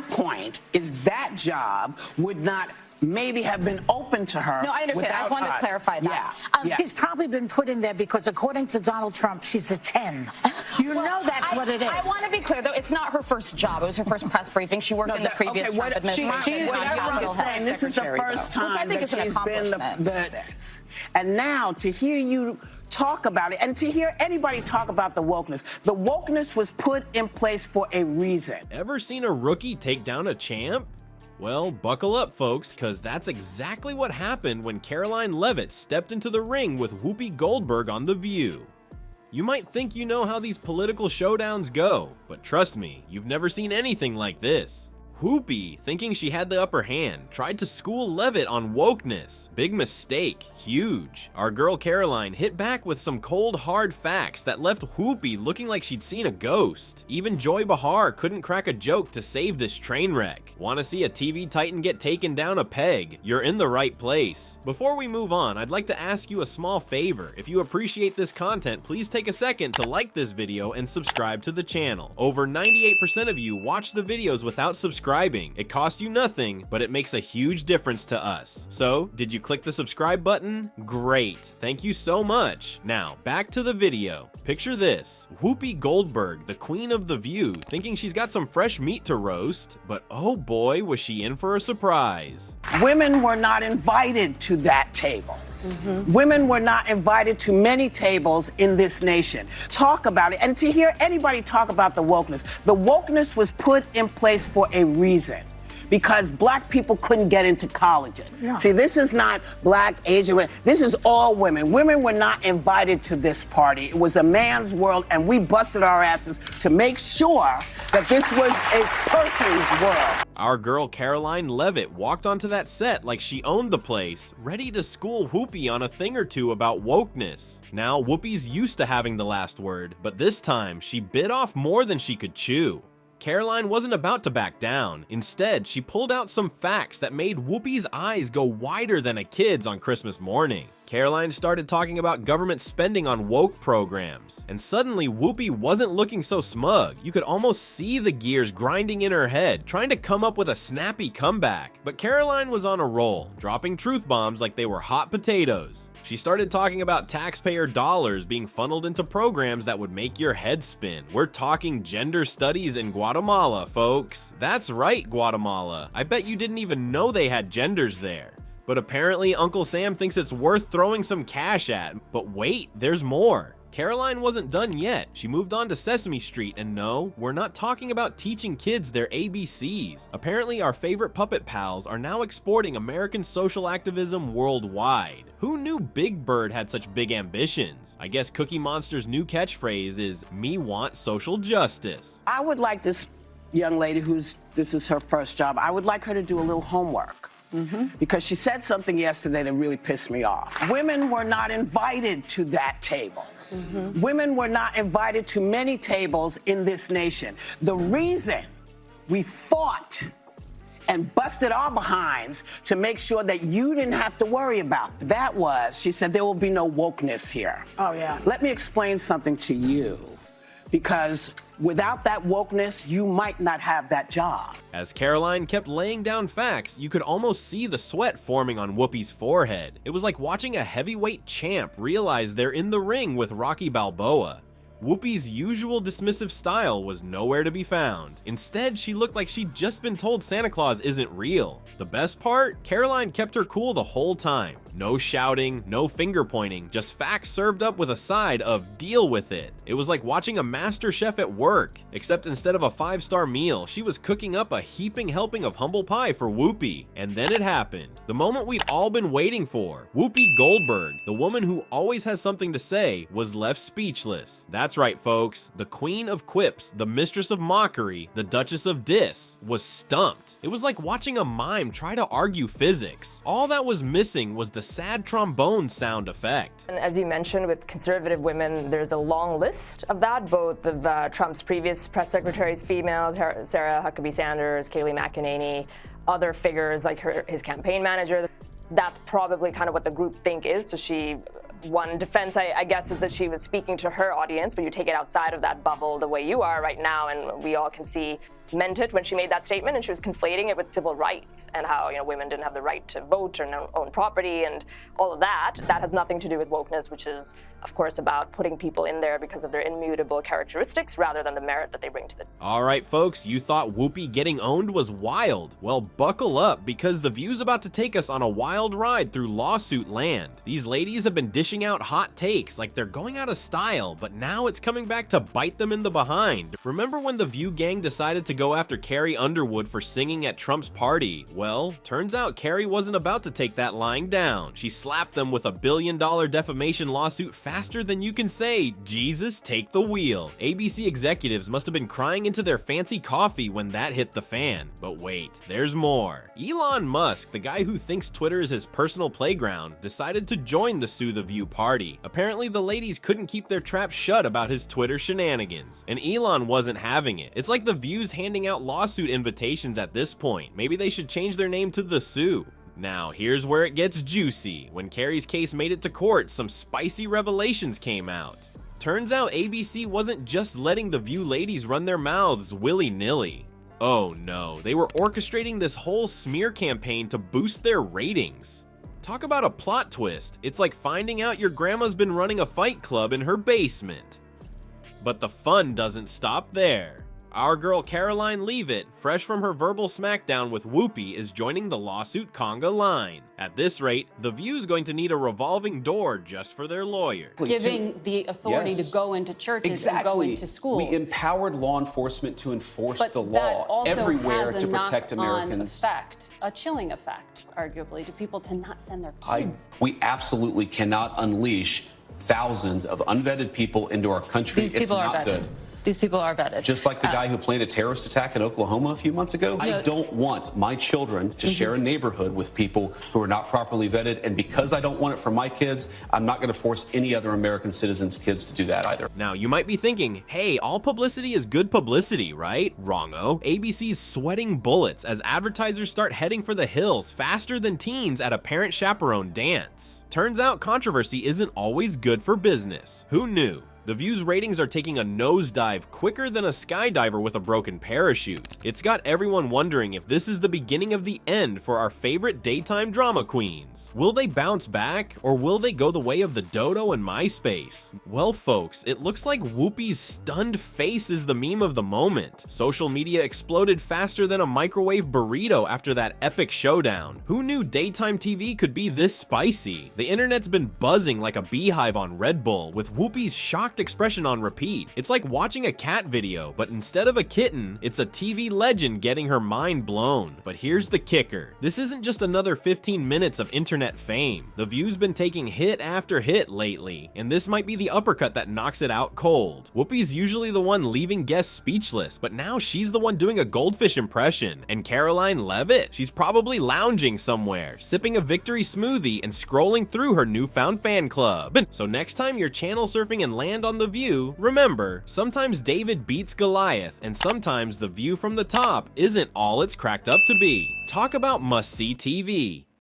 my point is that job would not maybe have been open to her. No, I understand. I just wanted to clarify that. She's probably been put in there because, according to Donald Trump, she's a 10. You know that's what it is. I want to be clear, though. It's not her first job. It was her first press briefing. She worked in the previous Trump administration. This is the first time that she's been the and now to hear you talk about it and to hear anybody talk about the wokeness was put in place for a reason. Ever seen a rookie take down a champ? Well, buckle up, folks, because that's exactly what happened when Karoline Leavitt stepped into the ring with Whoopi Goldberg on The View. You might think you know how these political showdowns go, but trust me, you've never seen anything like this. Whoopi, thinking she had the upper hand, tried to school Leavitt on wokeness. Big mistake, huge. Our girl Karoline hit back with some cold hard facts that left Whoopi looking like she'd seen a ghost. Even Joy Behar couldn't crack a joke to save this train wreck. Want to see a TV titan get taken down a peg? You're in the right place. Before we move on, I'd like to ask you a small favor. If you appreciate this content, please take a second to like this video and subscribe to the channel. Over 98% of you watch the videos without subscribing. It costs you nothing, but it makes a huge difference to us. So, did you click the subscribe button? Great, thank you so much. Now, back to the video. Picture this, Whoopi Goldberg, the queen of The View, thinking she's got some fresh meat to roast, but oh boy, was she in for a surprise. Women were not invited to that table. Women were not invited to many tables in this nation. Talk about it, and to hear anybody talk about the wokeness was put in place for a reason. Because black people couldn't get into colleges. See, this is not black, Asian, this is all women. Women were not invited to this party. It was a man's world, and we busted our asses to make sure that this was a person's world. Our girl Karoline Leavitt walked onto that set like she owned the place, ready to school Whoopi on a thing or two about wokeness. Now, Whoopi's used to having the last word, but this time she bit off more than she could chew. Karoline wasn't about to back down. Instead, she pulled out some facts that made Whoopi's eyes go wider than a kid's on Christmas morning. Karoline started talking about government spending on woke programs, and suddenly Whoopi wasn't looking so smug. You could almost see the gears grinding in her head, trying to come up with a snappy comeback. But Karoline was on a roll, dropping truth bombs like they were hot potatoes. She started talking about taxpayer dollars being funneled into programs that would make your head spin. We're talking gender studies in Guatemala, folks. That's right, Guatemala. I bet you didn't even know they had genders there. But apparently Uncle Sam thinks it's worth throwing some cash at. But wait, there's more. Karoline wasn't done yet. She moved on to Sesame Street, and no, we're not talking about teaching kids their ABCs. Apparently our favorite puppet pals are now exporting American social activism worldwide. Who knew Big Bird had such big ambitions? I guess Cookie Monster's new catchphrase is, "Me want social justice." I would like this young lady this is her first job, I would like her to do a little homework. Because she said something yesterday that really pissed me off. Women were not invited to that table. Women were not invited to many tables in this nation. The reason we fought and busted our behinds to make sure that you didn't have to worry about that was, she said, there will be no wokeness here. Oh, yeah. Let me explain something to you. Because without that wokeness, you might not have that job. As Karoline kept laying down facts, you could almost see the sweat forming on Whoopi's forehead. It was like watching a heavyweight champ realize they're in the ring with Rocky Balboa. Whoopi's usual dismissive style was nowhere to be found. Instead, she looked like she'd just been told Santa Claus isn't real. The best part? Karoline kept her cool the whole time. No shouting, no finger pointing, just facts served up with a side of deal with it. It was like watching a master chef at work, except instead of a 5-star meal, she was cooking up a heaping helping of humble pie for Whoopi. And then it happened. The moment we'd all been waiting for. Whoopi Goldberg, the woman who always has something to say, was left speechless. That's right, folks. The queen of quips, the mistress of mockery, the duchess of diss, was stumped. It was like watching a mime try to argue physics. All that was missing was the sad trombone sound effect. And as you mentioned, with conservative women, there's a long list of that, both of Trump's previous press secretaries, females, Sarah Huckabee Sanders, Kayleigh McEnany, other figures like his campaign manager. That's probably kind of what the group think is, so she One defense, I guess, is that she was speaking to her audience, but you take it outside of that bubble the way you are right now, and we all can see meant it when she made that statement, and she was conflating it with civil rights and how, you know, women didn't have the right to vote or own property and all of that. That has nothing to do with wokeness, which is, of course, about putting people in there because of their immutable characteristics rather than the merit that they bring to the... All right, folks, you thought Whoopi getting owned was wild. Well, buckle up, because The View's about to take us on a wild ride through lawsuit land. These ladies have been dishing out hot takes like they're going out of style, but now it's coming back to bite them in the behind. Remember when the View gang decided to go after Carrie Underwood for singing at Trump's party? Well, turns out Carrie wasn't about to take that lying down. She slapped them with a $1 billion defamation lawsuit faster than you can say, "Jesus, take the wheel." ABC executives must have been crying into their fancy coffee when that hit the fan. But wait, there's more. Elon Musk, the guy who thinks Twitter is his personal playground, decided to join the Sue the View party. Apparently the ladies couldn't keep their trap shut about his Twitter shenanigans, and Elon wasn't having it. It's like the View's handing out lawsuit invitations at this point. Maybe they should change their name to the Sue. Now, here's where it gets juicy. When Carrie's case made it to court, some spicy revelations came out. Turns out ABC wasn't just letting the View ladies run their mouths willy-nilly. Oh no, they were orchestrating this whole smear campaign to boost their ratings. Talk about a plot twist. It's like finding out your grandma's been running a fight club in her basement. But the fun doesn't stop there. Our girl Karoline Leavitt, fresh from her verbal smackdown with Whoopi, is joining the lawsuit conga line. At this rate, The View's going to need a revolving door just for their lawyers. Giving the authority to go into churches and go into schools. We empowered law enforcement to enforce But the that law also everywhere has a to protect knock-on Americans. Effect, a chilling effect, arguably, to people to not send their kids. We absolutely cannot unleash thousands of unvetted people into our country. These people are vetted. Good. These people are vetted. Just like the guy who planned a terrorist attack in Oklahoma a few months ago. I don't want my children to share a neighborhood with people who are not properly vetted. And because I don't want it for my kids, I'm not going to force any other American citizens' kids to do that either. Now, you might be thinking, hey, all publicity is good publicity, right? Wrong-o. ABC's sweating bullets as advertisers start heading for the hills faster than teens at a parent chaperone dance. Turns out controversy isn't always good for business. Who knew? The View's ratings are taking a nosedive quicker than a skydiver with a broken parachute. It's got everyone wondering if this is the beginning of the end for our favorite daytime drama queens. Will they bounce back, or will they go the way of the dodo and MySpace? Well, folks, it looks like Whoopi's stunned face is the meme of the moment. Social media exploded faster than a microwave burrito after that epic showdown. Who knew daytime TV could be this spicy? The internet's been buzzing like a beehive on Red Bull, with Whoopi's shocked expression on repeat. It's like watching a cat video, but instead of a kitten, it's a TV legend getting her mind blown. But here's the kicker. This isn't just another 15 minutes of internet fame. The View's been taking hit after hit lately, and this might be the uppercut that knocks it out cold. Whoopi's usually the one leaving guests speechless, but now she's the one doing a goldfish impression. And Karoline Leavitt, she's probably lounging somewhere, sipping a victory smoothie and scrolling through her newfound fan club. So next time you're channel surfing and land on The View, remember, sometimes David beats Goliath, and sometimes the view from the top isn't all it's cracked up to be. Talk about must-see TV.